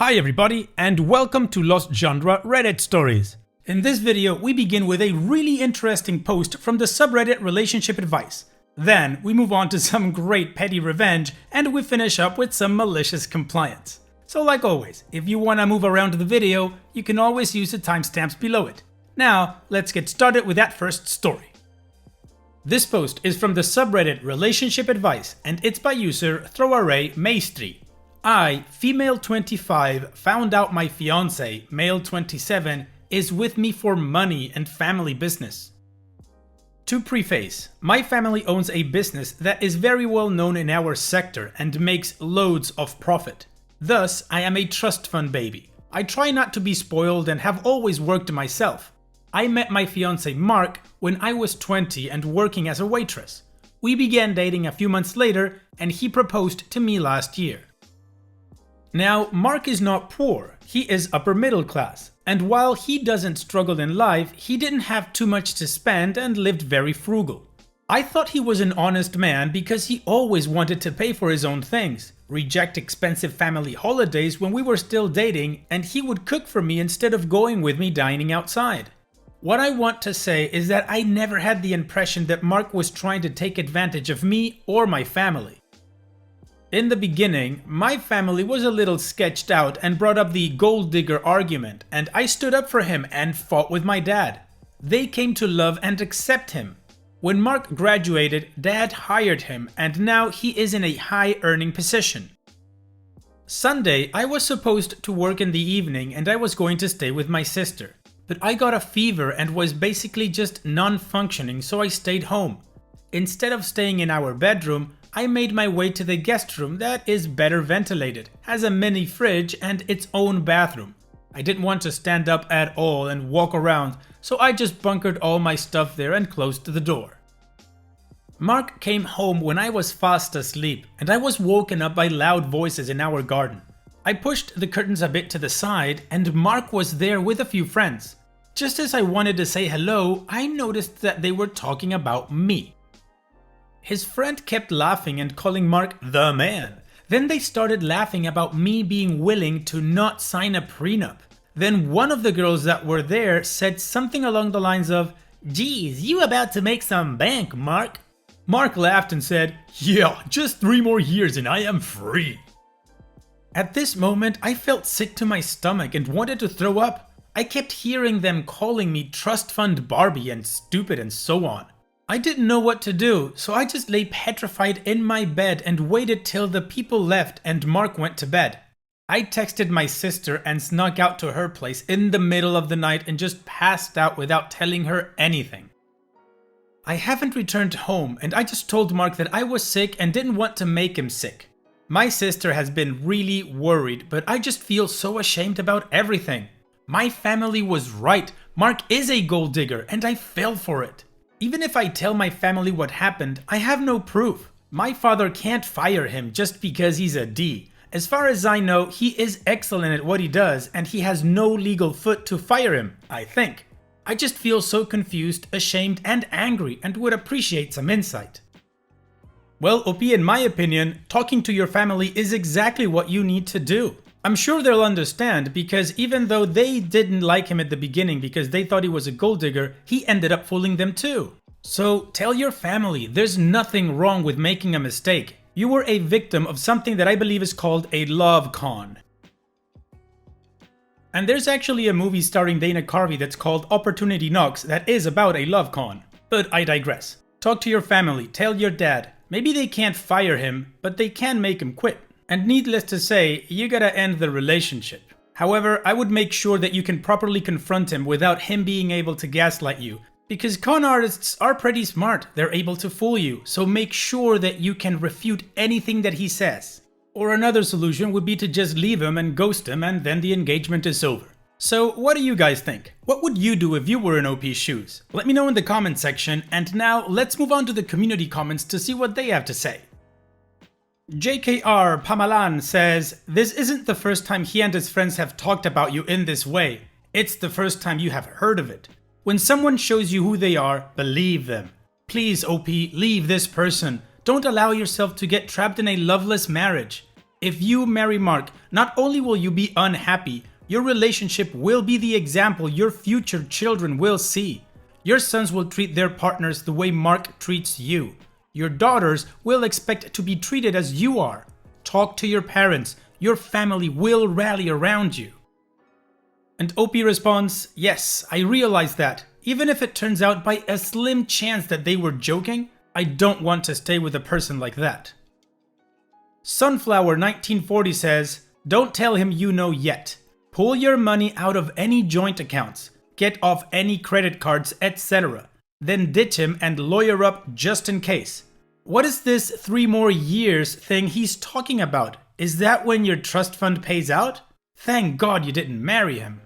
Hi everybody, and welcome to Lost Genre Reddit Stories. In this video, we begin with a really interesting post from the subreddit Relationship Advice. Then, we move on to some great petty revenge, and we finish up with some malicious compliance. So like always, if you want to move around the video, you can always use the timestamps below it. Now, let's get started with that first story. This post is from the subreddit Relationship Advice, and it's by user Throwaway Maestri. I, female 25, found out my fiance, male 27, is with me for money and family business. To preface, my family owns a business that is very well known in our sector and makes loads of profit. Thus, I am a trust fund baby. I try not to be spoiled and have always worked myself. I met my fiance Mark when I was 20 and working as a waitress. We began dating a few months later and he proposed to me last year. Now, Mark is not poor, he is upper middle class, and while he doesn't struggle in life, he didn't have too much to spend and lived very frugal. I thought he was an honest man because he always wanted to pay for his own things, reject expensive family holidays when we were still dating, and he would cook for me instead of going with me dining outside. What I want to say is that I never had the impression that Mark was trying to take advantage of me or my family. In the beginning, my family was a little sketched out and brought up the gold digger argument, and I stood up for him and fought with my dad. They came to love and accept him. When Mark graduated, Dad hired him, and now he is in a high earning position. Sunday, I was supposed to work in the evening and I was going to stay with my sister. But I got a fever and was basically just non-functioning, so I stayed home. Instead of staying in our bedroom, I made my way to the guest room that is better ventilated, has a mini fridge and its own bathroom. I didn't want to stand up at all and walk around, so I just bunkered all my stuff there and closed the door. Mark came home when I was fast asleep and I was woken up by loud voices in our garden. I pushed the curtains a bit to the side and Mark was there with a few friends. Just as I wanted to say hello, I noticed that they were talking about me. His friend kept laughing and calling Mark the man. Then they started laughing about me being willing to not sign a prenup. Then one of the girls that were there said something along the lines of, "Geez, you about to make some bank, Mark?" Mark laughed and said, "Yeah, just 3 more years and I am free." At this moment, I felt sick to my stomach and wanted to throw up. I kept hearing them calling me trust fund Barbie and stupid and so on. I didn't know what to do, so I just lay petrified in my bed and waited till the people left and Mark went to bed. I texted my sister and snuck out to her place in the middle of the night and just passed out without telling her anything. I haven't returned home and I just told Mark that I was sick and didn't want to make him sick. My sister has been really worried, but I just feel so ashamed about everything. My family was right, Mark is a gold digger and I fell for it. Even if I tell my family what happened, I have no proof. My father can't fire him just because he's a D. As far as I know, he is excellent at what he does and he has no legal foot to fire him, I think. I just feel so confused, ashamed and angry and would appreciate some insight. Well, OP, in my opinion, talking to your family is exactly what you need to do. I'm sure they'll understand because even though they didn't like him at the beginning because they thought he was a gold digger, he ended up fooling them too. So tell your family there's nothing wrong with making a mistake. You were a victim of something that I believe is called a love con. And there's actually a movie starring Dana Carvey that's called Opportunity Knocks that is about a love con. But I digress. Talk to your family, tell your dad. Maybe they can't fire him, but they can make him quit. And needless to say, you gotta end the relationship. However, I would make sure that you can properly confront him without him being able to gaslight you. Because con artists are pretty smart, they're able to fool you, so make sure that you can refute anything that he says. Or another solution would be to just leave him and ghost him and then the engagement is over. So what do you guys think? What would you do if you were in OP's shoes? Let me know in the comment section, and now let's move on to the community comments to see what they have to say. JKR Pamalan says, "This isn't the first time he and his friends have talked about you in this way. It's the first time you have heard of it. When someone shows you who they are, believe them. Please, OP, leave this person. Don't allow yourself to get trapped in a loveless marriage. If you marry Mark, not only will you be unhappy, your relationship will be the example your future children will see. Your sons will treat their partners the way Mark treats you. Your daughters will expect to be treated as you are. Talk to your parents. Your family will rally around you. And Opie responds, yes, I realize that. Even if it turns out by a slim chance that they were joking, I don't want to stay with a person like that. Sunflower 1940 says, don't tell him you know yet. Pull your money out of any joint accounts. Get off any credit cards, etc. Then ditch him and lawyer up just in case. What is this 3 more years thing he's talking about? Is that when your trust fund pays out? Thank God you didn't marry him.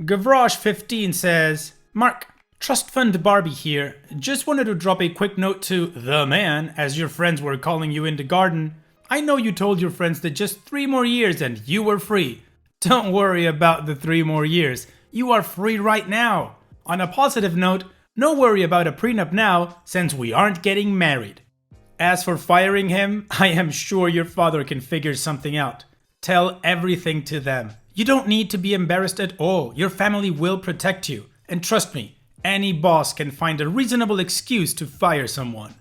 Gavroche15 says, Mark, Trust Fund Barbie here. Just wanted to drop a quick note to the man, as your friends were calling you in the garden. I know you told your friends that just 3 more years and you were free. Don't worry about the 3 more years. You are free right now. On a positive note, no worry about a prenup now, since we aren't getting married. As for firing him, I am sure your father can figure something out. Tell everything to them. You don't need to be embarrassed at all. Your family will protect you. And trust me, any boss can find a reasonable excuse to fire someone.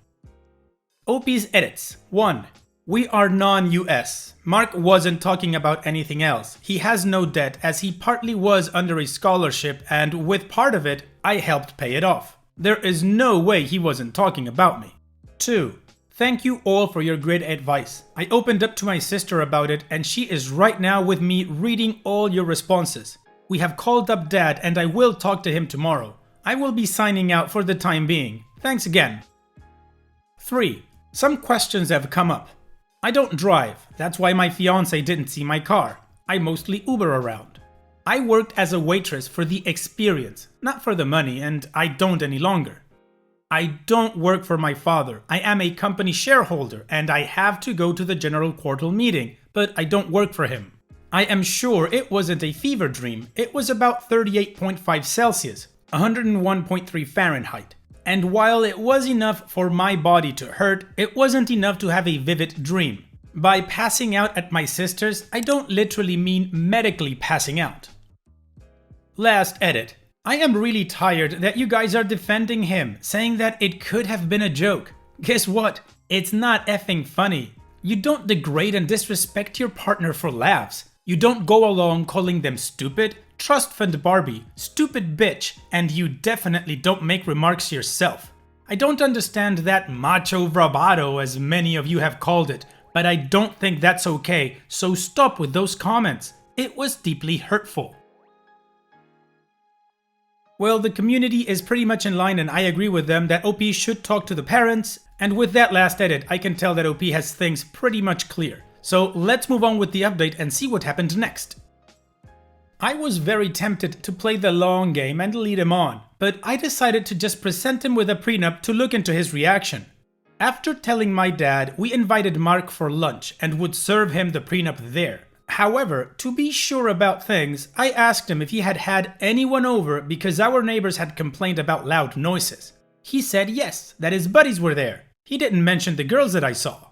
Opie's edits. 1. We are non-US. Mark wasn't talking about anything else. He has no debt as he partly was under a scholarship and with part of it, I helped pay it off. There is no way he wasn't talking about me. 2. Thank you all for your great advice. I opened up to my sister about it and she is right now with me reading all your responses. We have called up Dad and I will talk to him tomorrow. I will be signing out for the time being. Thanks again. 3. Some questions have come up. I don't drive. That's why my fiance didn't see my car. I mostly Uber around. I worked as a waitress for the experience, not for the money, and I don't any longer. I don't work for my father. I am a company shareholder and I have to go to the general quarter meeting, but I don't work for him. I am sure it wasn't a fever dream. It was about 38.5 Celsius, 101.3 Fahrenheit. And while it was enough for my body to hurt, it wasn't enough to have a vivid dream. By passing out at my sister's, I don't literally mean medically passing out. Last edit. I am really tired that you guys are defending him, saying that it could have been a joke. Guess what? It's not effing funny. You don't degrade and disrespect your partner for laughs. You don't go along calling them stupid, trust fund Barbie, stupid bitch, and you definitely don't make remarks yourself. I don't understand that macho bravado as many of you have called it, but I don't think that's okay, so stop with those comments. It was deeply hurtful. Well, the community is pretty much in line and I agree with them that OP should talk to the parents, and with that last edit, I can tell that OP has things pretty much clear. So let's move on with the update and see what happened next. I was very tempted to play the long game and lead him on, but I decided to just present him with a prenup to look into his reaction. After telling my dad, we invited Mark for lunch and would serve him the prenup there. However, to be sure about things, I asked him if he had had anyone over because our neighbors had complained about loud noises. He said yes, that his buddies were there. He didn't mention the girls that I saw.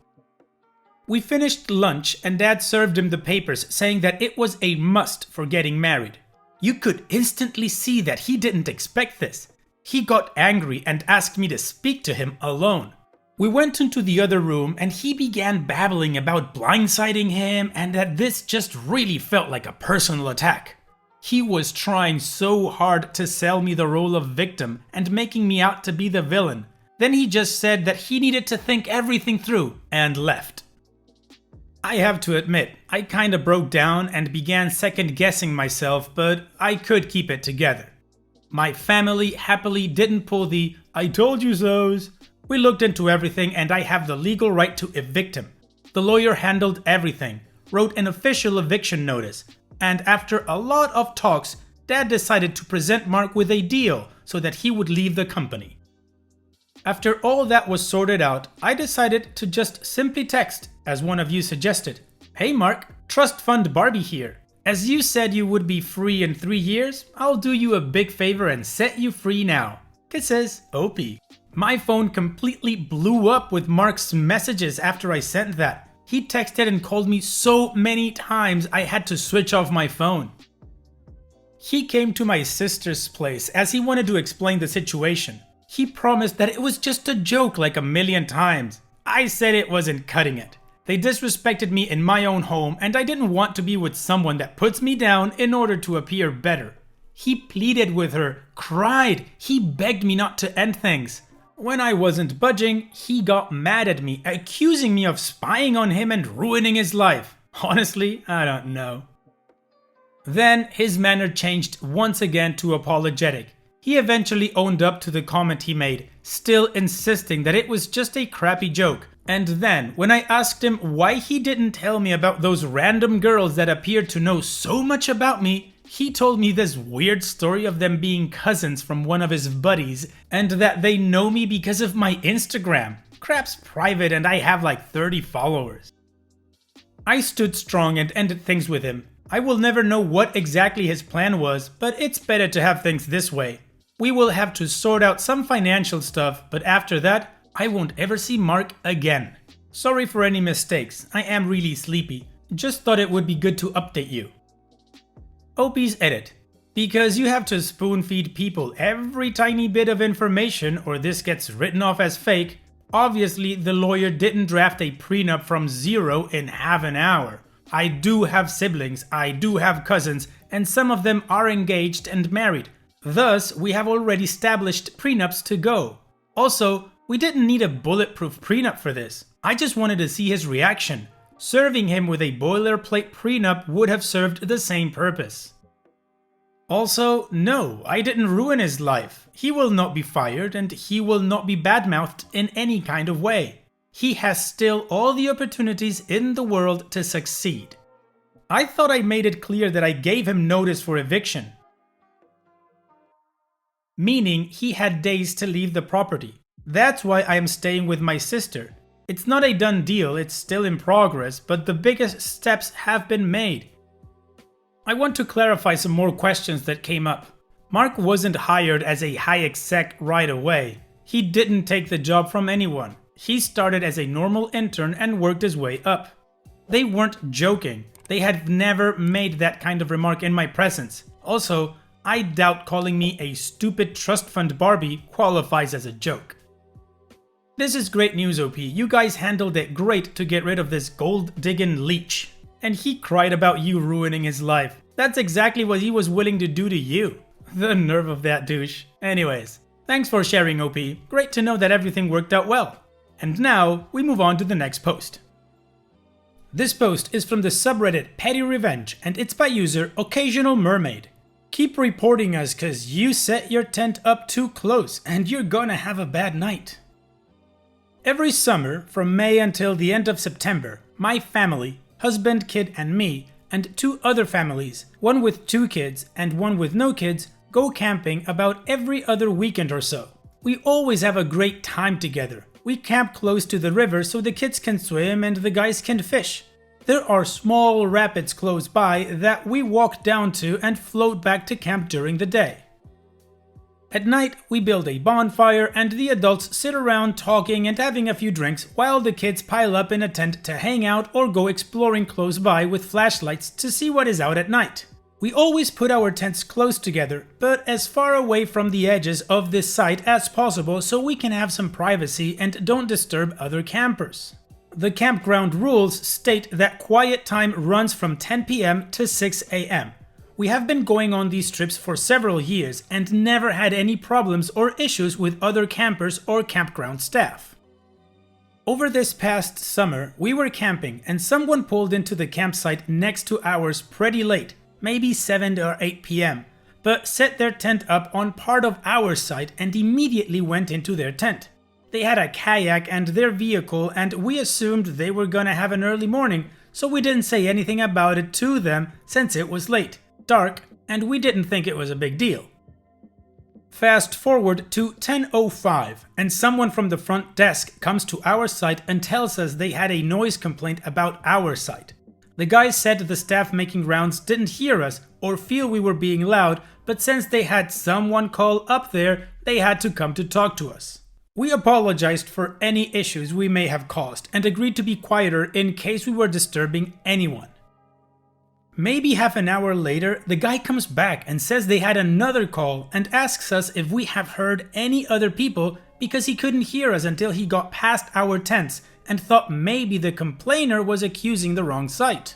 We finished lunch and Dad served him the papers saying that it was a must for getting married. You could instantly see that he didn't expect this. He got angry and asked me to speak to him alone. We went into the other room and he began babbling about blindsiding him and that this just really felt like a personal attack. He was trying so hard to sell me the role of victim and making me out to be the villain. Then he just said that he needed to think everything through and left. I have to admit, I kinda broke down and began second guessing myself, but I could keep it together. My family happily didn't pull the "I told you so's." We looked into everything and I have the legal right to evict him. The lawyer handled everything, wrote an official eviction notice, and after a lot of talks, Dad decided to present Mark with a deal so that he would leave the company. After all that was sorted out, I decided to just simply text, as one of you suggested. Hey Mark, Trust Fund Barbie here. As you said you would be free in 3 years, I'll do you a big favor and set you free now. Kisses, OP. My phone completely blew up with Mark's messages after I sent that. He texted and called me so many times I had to switch off my phone. He came to my sister's place as he wanted to explain the situation. He promised that it was just a joke like a million times. I said it wasn't cutting it. They disrespected me in my own home and I didn't want to be with someone that puts me down in order to appear better. He pleaded with her, cried, he begged me not to end things. When I wasn't budging, he got mad at me, accusing me of spying on him and ruining his life. Honestly, I don't know. Then his manner changed once again to apologetic. He eventually owned up to the comment he made, still insisting that it was just a crappy joke. And then, when I asked him why he didn't tell me about those random girls that appeared to know so much about me, he told me this weird story of them being cousins from one of his buddies, and that they know me because of my Instagram. Crap's private and I have like 30 followers. I stood strong and ended things with him. I will never know what exactly his plan was, but it's better to have things this way. We will have to sort out some financial stuff, but after that, I won't ever see Mark again. Sorry for any mistakes, I am really sleepy. Just thought it would be good to update you. OP's edit. Because you have to spoon feed people every tiny bit of information or this gets written off as fake, obviously the lawyer didn't draft a prenup from zero in half an hour. I do have siblings, I do have cousins, and some of them are engaged and married. Thus, we have already established prenups to go. Also, we didn't need a bulletproof prenup for this. I just wanted to see his reaction. Serving him with a boilerplate prenup would have served the same purpose. Also, no, I didn't ruin his life. He will not be fired and he will not be badmouthed in any kind of way. He has still all the opportunities in the world to succeed. I thought I made it clear that I gave him notice for eviction. Meaning he had days to leave the property. That's why I am staying with my sister. It's not a done deal, it's still in progress, but the biggest steps have been made. I want to clarify some more questions that came up. Mark wasn't hired as a high exec right away. He didn't take the job from anyone. He started as a normal intern and worked his way up. They weren't joking. They had never made that kind of remark in my presence. Also, I doubt calling me a stupid trust fund Barbie qualifies as a joke. This is great news, OP. You guys handled it great to get rid of this gold-digging leech. And he cried about you ruining his life. That's exactly what he was willing to do to you. The nerve of that douche. Anyways, thanks for sharing, OP. Great to know that everything worked out well. And now, we move on to the next post. This post is from the subreddit Petty Revenge and it's by user Occasional Mermaid. Keep reporting us cause you set your tent up too close and you're gonna have a bad night. Every summer, from May until the end of September, my family, husband, kid and me, and 2 other families, one with 2 kids and one with no kids, go camping about every other weekend or so. We always have a great time together. We camp close to the river so the kids can swim and the guys can fish. There are small rapids close by that we walk down to and float back to camp during the day. At night, we build a bonfire and the adults sit around talking and having a few drinks while the kids pile up in a tent to hang out or go exploring close by with flashlights to see what is out at night. We always put our tents close together, but as far away from the edges of this site as possible so we can have some privacy and don't disturb other campers. The campground rules state that quiet time runs from 10 p.m. to 6 a.m. We have been going on these trips for several years and never had any problems or issues with other campers or campground staff. Over this past summer, we were camping and someone pulled into the campsite next to ours pretty late, maybe 7 or 8 p.m., but set their tent up on part of our site and immediately went into their tent. They had a kayak and their vehicle and we assumed they were gonna have an early morning, so we didn't say anything about it to them since it was late, dark, and we didn't think it was a big deal. Fast forward to 10:05 and someone from the front desk comes to our site and tells us they had a noise complaint about our site. The guys said the staff making rounds didn't hear us or feel we were being loud, but since they had someone call up there, they had to come to talk to us. We apologized for any issues we may have caused and agreed to be quieter in case we were disturbing anyone. Maybe half an hour later, the guy comes back and says they had another call and asks us if we have heard any other people because he couldn't hear us until he got past our tents and thought maybe the complainer was accusing the wrong site.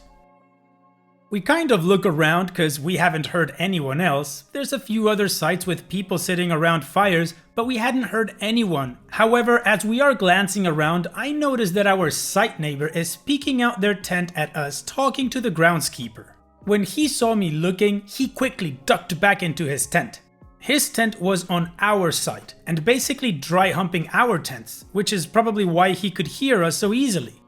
We kind of look around because we haven't heard anyone else. There's a few other sites with people sitting around fires, but we hadn't heard anyone. However, as we are glancing around, I notice that our site neighbor is peeking out their tent at us, talking to the groundskeeper. When he saw me looking, he quickly ducked back into his tent. His tent was on our site and basically dry humping our tents, which is probably why he could hear us so easily.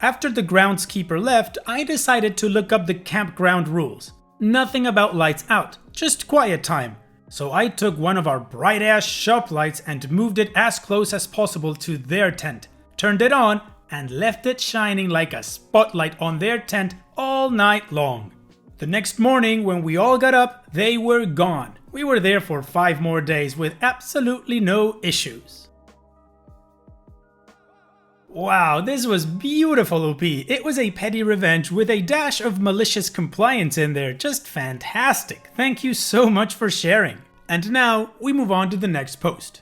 After the groundskeeper left, I decided to look up the campground rules. Nothing about lights out, just quiet time. So I took one of our bright-ass shop lights and moved it as close as possible to their tent, turned it on, and left it shining like a spotlight on their tent all night long. The next morning, when we all got up, they were gone. We were there for 5 more days with absolutely no issues. Wow, this was beautiful, OP. It was a petty revenge with a dash of malicious compliance in there. Just fantastic. Thank you so much for sharing. And now, we move on to the next post.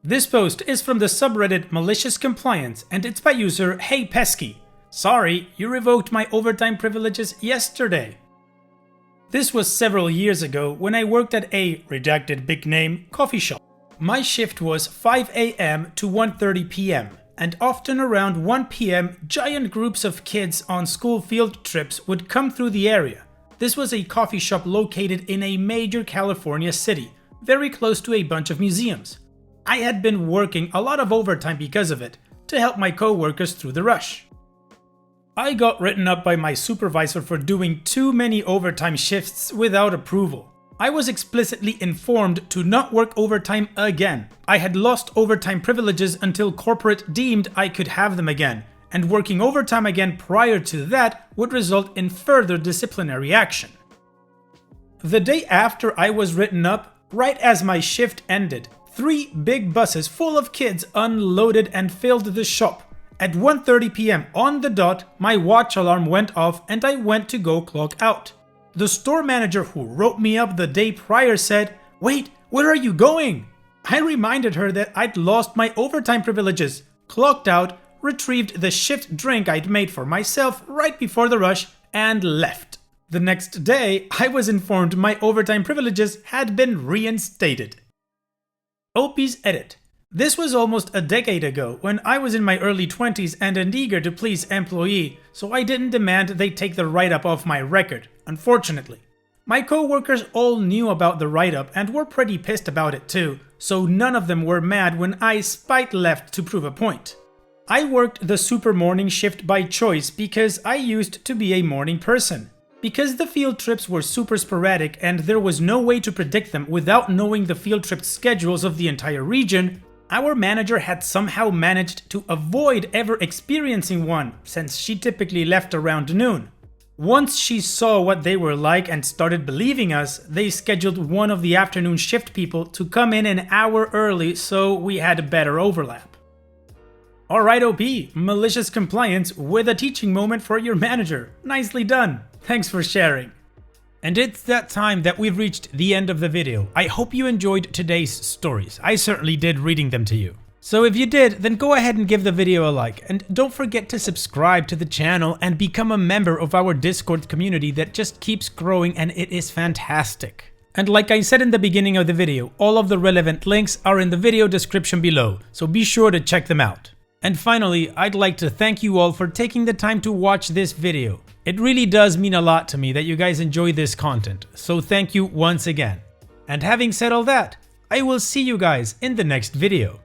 This post is from the subreddit Malicious Compliance, and it's by user Hey Pesky. Sorry, you revoked my overtime privileges yesterday. This was several years ago when I worked at a, redacted big name, coffee shop. My shift was 5 AM to 1:30 PM. And often around 1 PM, giant groups of kids on school field trips would come through the area. This was a coffee shop located in a major California city, very close to a bunch of museums. I had been working a lot of overtime because of it, to help my co-workers through the rush. I got written up by my supervisor for doing too many overtime shifts without approval. I was explicitly informed to not work overtime again. I had lost overtime privileges until corporate deemed I could have them again, and working overtime again prior to that would result in further disciplinary action. The day after I was written up, right as my shift ended, 3 big buses full of kids unloaded and filled the shop. At 1:30 PM on the dot, my watch alarm went off and I went to go clock out. The store manager who wrote me up the day prior said, "Wait, where are you going?" I reminded her that I'd lost my overtime privileges, clocked out, retrieved the shift drink I'd made for myself right before the rush, and left. The next day, I was informed my overtime privileges had been reinstated. OP's edit. This was almost a decade ago when I was in my early 20s and an eager to please employee, so I didn't demand they take the write-up off my record, unfortunately. My co-workers all knew about the write-up and were pretty pissed about it too, so none of them were mad when I spite left to prove a point. I worked the super morning shift by choice because I used to be a morning person. Because the field trips were super sporadic and there was no way to predict them without knowing the field trip schedules of the entire region, our manager had somehow managed to avoid ever experiencing one, since she typically left around noon. Once she saw what they were like and started believing us, they scheduled one of the afternoon shift people to come in an hour early so we had a better overlap. Alright OP, malicious compliance with a teaching moment for your manager. Nicely done. Thanks for sharing. And it's that time that we've reached the end of the video. I hope you enjoyed today's stories. I certainly did reading them to you. So if you did, then go ahead and give the video a like, and don't forget to subscribe to the channel and become a member of our Discord community that just keeps growing and it is fantastic. And like I said in the beginning of the video, all of the relevant links are in the video description below, so be sure to check them out. And finally, I'd like to thank you all for taking the time to watch this video. It really does mean a lot to me that you guys enjoy this content, so thank you once again. And having said all that, I will see you guys in the next video.